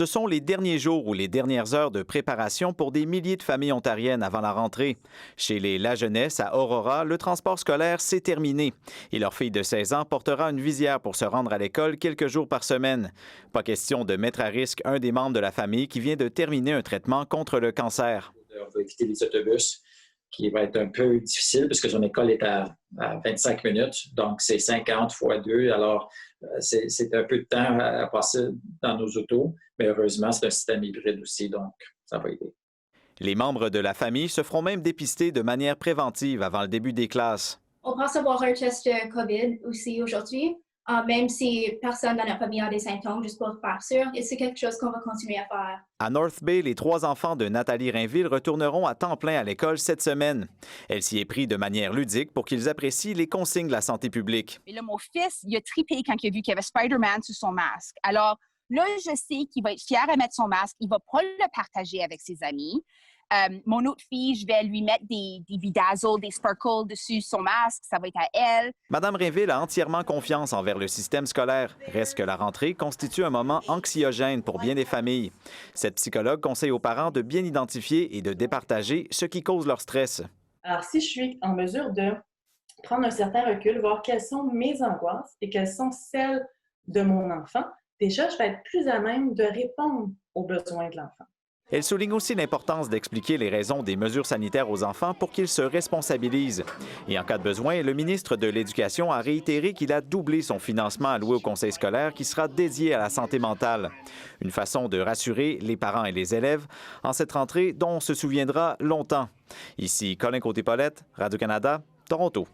Ce sont les derniers jours ou les dernières heures de préparation pour des milliers de familles ontariennes avant la rentrée. Chez les La Jeunesse, à Aurora, le transport scolaire s'est terminé et leur fille de 16 ans portera une visière pour se rendre à l'école quelques jours par semaine. Pas question de mettre à risque un des membres de la famille qui vient de terminer un traitement contre le cancer. On va éviter les autobus, qui va être un peu difficile parce que son école est à 25 minutes, donc c'est 50 fois 2. Alors, c'est un peu de temps à passer dans nos autos, mais heureusement, c'est un système hybride aussi, donc ça va aider. Les membres de la famille se feront même dépister de manière préventive avant le début des classes. On pense avoir un test de COVID aussi aujourd'hui, même si personne dans notre famille a des symptômes, juste pour faire sûr. Et c'est quelque chose qu'on va continuer à faire. À North Bay, les 3 enfants de Nathalie Rainville retourneront à temps plein à l'école cette semaine. Elle s'y est prise de manière ludique pour qu'ils apprécient les consignes de la santé publique. Et là, mon fils, il a trippé quand il a vu qu'il y avait Spider-Man sur son masque. Alors là, je sais qu'il va être fier à mettre son masque. Il va pas le partager avec ses amis. Mon autre fille, je vais lui mettre des bedazzles, des sparkles dessus son masque. Ça va être à elle. Madame Rainville a entièrement confiance envers le système scolaire. Reste que la rentrée constitue un moment anxiogène pour bien des familles. Cette psychologue conseille aux parents de bien identifier et de départager ce qui cause leur stress. Alors, si je suis en mesure de prendre un certain recul, voir quelles sont mes angoisses et quelles sont celles de mon enfant, déjà, je vais être plus à même de répondre aux besoins de l'enfant. Elle souligne aussi l'importance d'expliquer les raisons des mesures sanitaires aux enfants pour qu'ils se responsabilisent. Et en cas de besoin, le ministre de l'Éducation a réitéré qu'il a doublé son financement alloué au conseil scolaire qui sera dédié à la santé mentale. Une façon de rassurer les parents et les élèves en cette rentrée dont on se souviendra longtemps. Ici Colin Côté-Paulette, Radio-Canada, Toronto.